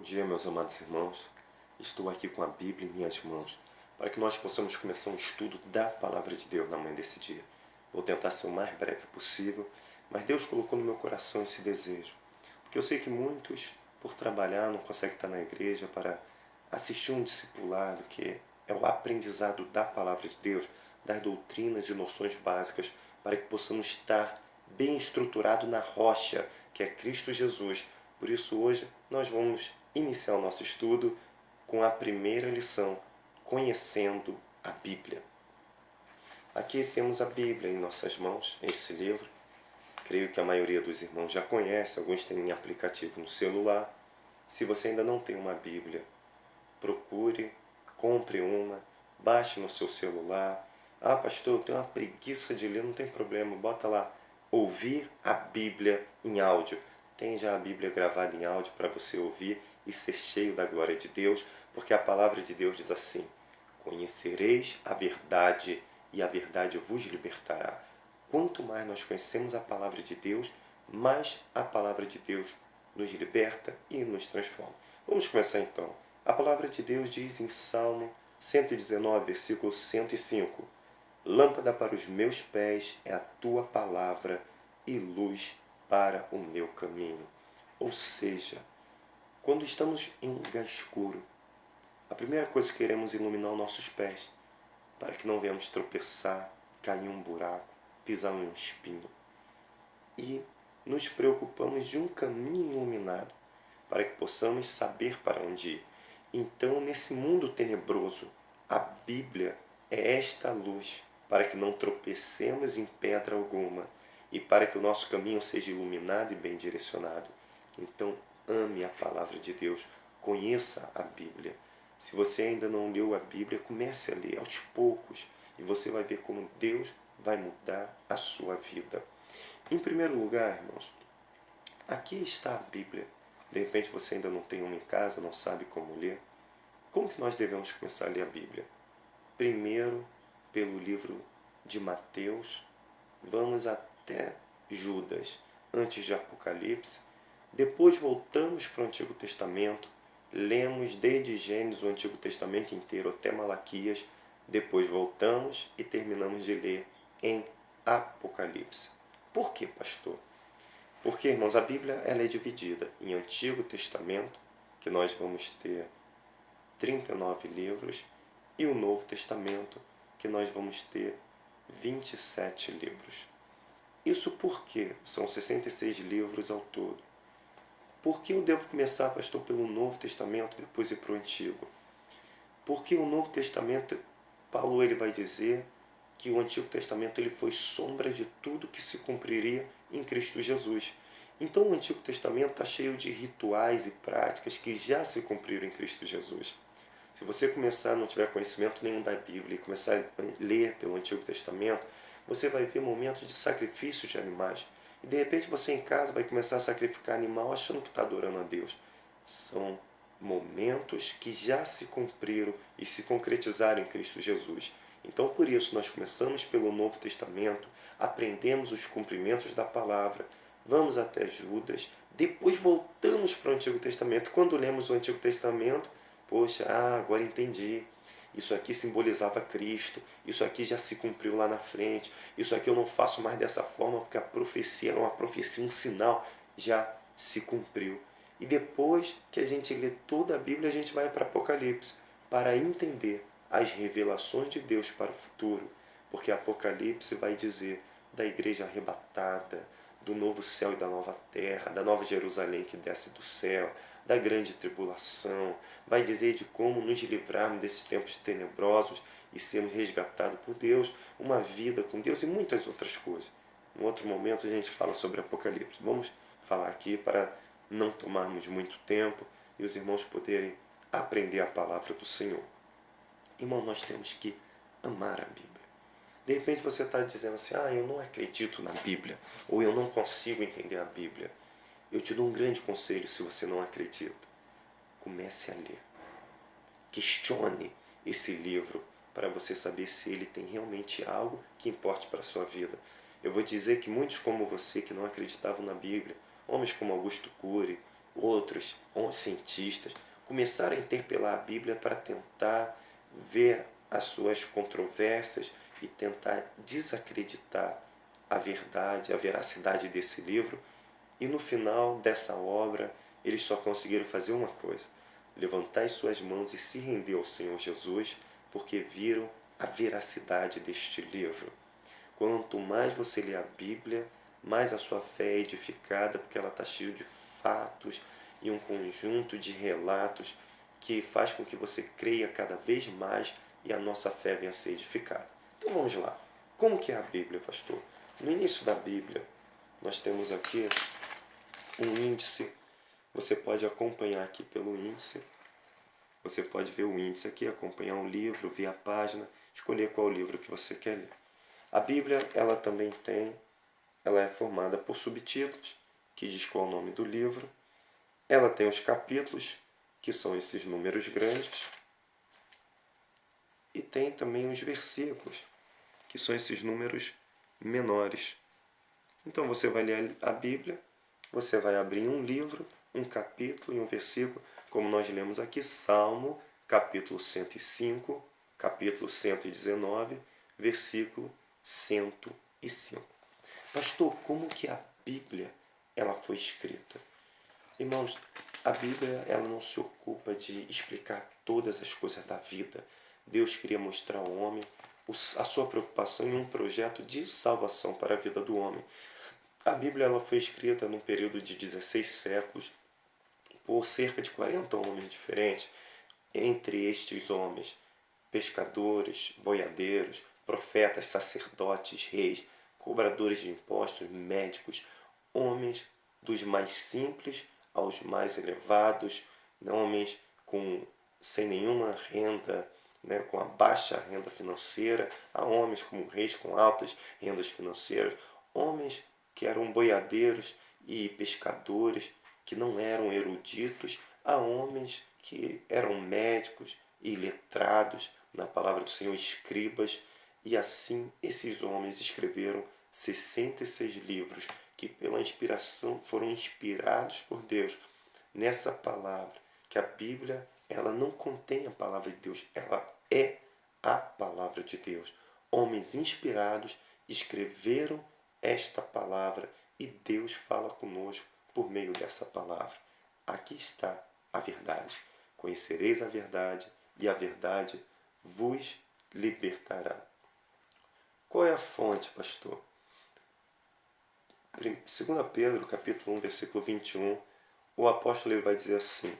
dia, meus amados irmãos. Estou aqui com a Bíblia em minhas mãos para que nós possamos começar um estudo da Palavra de Deus na manhã desse dia. Vou tentar ser o mais breve possível, mas Deus colocou no meu coração esse desejo, porque eu sei que muitos, por trabalhar, não conseguem estar na igreja para assistir um discipulado, que é o aprendizado da Palavra de Deus, das doutrinas e noções básicas, para que possamos estar bem estruturado na rocha, que é Cristo Jesus. Por isso, hoje, nós vamos iniciar o nosso estudo com a primeira lição, conhecendo a Bíblia. Aqui temos a Bíblia em nossas mãos, esse livro. Creio que a maioria dos irmãos já conhece, alguns têm aplicativo no celular. Se você ainda não tem uma Bíblia, procure, compre uma, baixe no seu celular. Ah, pastor, eu tenho uma preguiça de ler, não tem problema, bota lá, ouvir a Bíblia em áudio. Tem já a Bíblia gravada em áudio para você ouvir e ser cheio da glória de Deus, porque a palavra de Deus diz assim: conhecereis a verdade e a verdade vos libertará. Quanto mais nós conhecemos a palavra de Deus, mais a palavra de Deus nos liberta e nos transforma. Vamos começar então. A palavra de Deus diz em Salmo 119, versículo 105: lâmpada para os meus pés é a tua palavra e luz para o meu caminho. Ou seja, quando estamos em um lugar escuro, a primeira coisa que queremos é iluminar os nossos pés, para que não venhamos tropeçar, cair em um buraco, pisar em um espinho. E nos preocupamos de um caminho iluminado, para que possamos saber para onde ir. Então, nesse mundo tenebroso, a Bíblia é esta luz, para que não tropecemos em pedra alguma e para que o nosso caminho seja iluminado e bem direcionado. Então, ame a palavra de Deus, conheça a Bíblia. Se você ainda não leu a Bíblia, comece a ler aos poucos e você vai ver como Deus vai mudar a sua vida. Em primeiro lugar, irmãos, aqui está a Bíblia. De repente você ainda não tem uma em casa, não sabe como ler. Como que nós devemos começar a ler a Bíblia? Primeiro, pelo livro de Mateus, vamos até Judas, antes de Apocalipse. Depois voltamos para o Antigo Testamento, lemos desde Gênesis o Antigo Testamento inteiro até Malaquias. Depois voltamos e terminamos de ler em Apocalipse. Por que, pastor? Porque, irmãos, a Bíblia ela é dividida em Antigo Testamento, que nós vamos ter 39 livros, e o Novo Testamento, que nós vamos ter 27 livros. Isso porque são 66 livros ao todo. Por que eu devo começar, pastor, pelo Novo Testamento, depois ir para o Antigo? Porque o Novo Testamento, Paulo ele vai dizer que o Antigo Testamento ele foi sombra de tudo que se cumpriria em Cristo Jesus. Então o Antigo Testamento está cheio de rituais e práticas que já se cumpriram em Cristo Jesus. Se você começar a não tiver conhecimento nenhum da Bíblia e começar a ler pelo Antigo Testamento, você vai ver momentos de sacrifício de animais. E de repente você em casa vai começar a sacrificar animal achando que está adorando a Deus. São momentos que já se cumpriram e se concretizaram em Cristo Jesus. Então por isso nós começamos pelo Novo Testamento, aprendemos os cumprimentos da palavra, vamos até Judas, depois voltamos para o Antigo Testamento. Quando lemos o Antigo Testamento, poxa, agora entendi. Isso aqui simbolizava Cristo. Isso aqui já se cumpriu lá na frente. Isso aqui eu não faço mais dessa forma porque a profecia era uma profecia, um sinal, já se cumpriu. E depois que a gente lê toda a Bíblia, a gente vai para Apocalipse para entender as revelações de Deus para o futuro. Porque Apocalipse vai dizer da igreja arrebatada, do novo céu e da nova terra, da nova Jerusalém que desce do céu, da grande tribulação, vai dizer de como nos livrarmos desses tempos tenebrosos e sermos resgatados por Deus, uma vida com Deus e muitas outras coisas. Em outro momento a gente fala sobre Apocalipse. Vamos falar aqui para não tomarmos muito tempo e os irmãos poderem aprender a palavra do Senhor. Irmão, nós temos que amar a Bíblia. De repente você está dizendo assim, eu não acredito na Bíblia, ou eu não consigo entender a Bíblia. Eu te dou um grande conselho se você não acredita. Comece a ler. Questione esse livro para você saber se ele tem realmente algo que importe para a sua vida. Eu vou dizer que muitos como você que não acreditavam na Bíblia, homens como Augusto Cury, outros cientistas começaram a interpelar a Bíblia para tentar ver as suas controvérsias e tentar desacreditar a verdade, a veracidade desse livro. E no final dessa obra, eles só conseguiram fazer uma coisa: levantar as suas mãos e se render ao Senhor Jesus, porque viram a veracidade deste livro. Quanto mais você lê a Bíblia, mais a sua fé é edificada, porque ela está cheia de fatos e um conjunto de relatos que faz com que você creia cada vez mais e a nossa fé venha a ser edificada. Então vamos lá. Como que é a Bíblia, pastor? No início da Bíblia, nós temos aqui um índice. Você pode acompanhar aqui pelo índice. Você pode ver o índice aqui, acompanhar um livro, ver a página, escolher qual livro que você quer ler. A Bíblia, ela é formada por subtítulos, que diz qual é o nome do livro. Ela tem os capítulos, que são esses números grandes. E tem também os versículos, que são esses números menores. Então você vai ler a Bíblia, você vai abrir um livro, um capítulo e um versículo, como nós lemos aqui, Salmo, capítulo 105, capítulo 119, versículo 105. Pastor, como que a Bíblia ela foi escrita? Irmãos, a Bíblia ela não se ocupa de explicar todas as coisas da vida. Deus queria mostrar ao homem a sua preocupação em um projeto de salvação para a vida do homem. A Bíblia ela foi escrita num período de 16 séculos por cerca de 40 homens diferentes. Entre estes homens, pescadores, boiadeiros, profetas, sacerdotes, reis, cobradores de impostos, médicos, homens dos mais simples aos mais elevados, homens sem nenhuma renda, com a baixa renda financeira, a homens como reis com altas rendas financeiras, homens que eram boiadeiros e pescadores, que não eram eruditos, a homens que eram médicos e letrados, na palavra do Senhor, escribas, e assim esses homens escreveram 66 livros que pela inspiração foram inspirados por Deus nessa palavra, que a Bíblia ela não contém a palavra de Deus, ela é a palavra de Deus. Homens inspirados escreveram esta palavra e Deus fala conosco por meio dessa palavra. Aqui está a verdade. Conhecereis a verdade e a verdade vos libertará. Qual é a fonte, pastor? 2 Pedro, capítulo 1, versículo 21, o apóstolo ele vai dizer assim: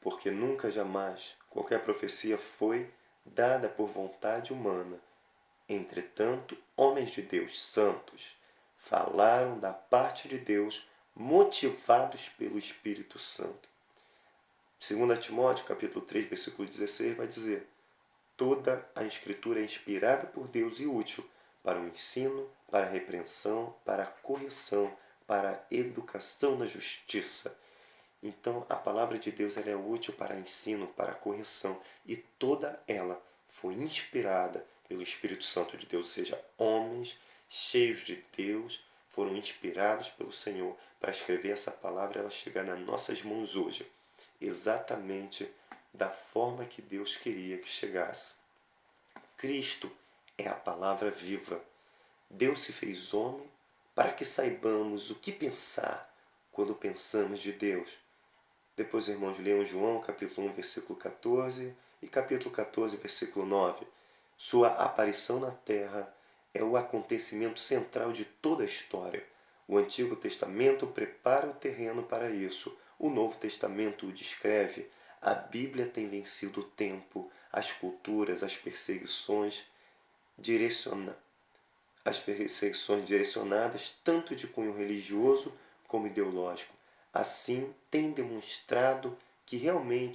porque nunca jamais qualquer profecia foi dada por vontade humana. Entretanto, homens de Deus santos falaram da parte de Deus, motivados pelo Espírito Santo. 2 Timóteo, capítulo 3, versículo 16, vai dizer: toda a Escritura é inspirada por Deus e útil para o ensino, para a repreensão, para a correção, para a educação na justiça. Então, a palavra de Deus ela é útil para ensino, para correção, e toda ela foi inspirada pelo Espírito Santo de Deus, ou seja, homens cheios de Deus foram inspirados pelo Senhor para escrever essa palavra, ela chegar nas nossas mãos hoje, exatamente da forma que Deus queria que chegasse. Cristo é a palavra viva. Deus se fez homem para que saibamos o que pensar quando pensamos de Deus. Depois, irmãos, leiam João, capítulo 1, versículo 14 e capítulo 14, versículo 9. Sua aparição na terra é o acontecimento central de toda a história. O Antigo Testamento prepara o terreno para isso. O Novo Testamento o descreve. A Bíblia tem vencido o tempo, as culturas, as perseguições direcionadas tanto de cunho religioso como ideológico. Assim, tem demonstrado que realmente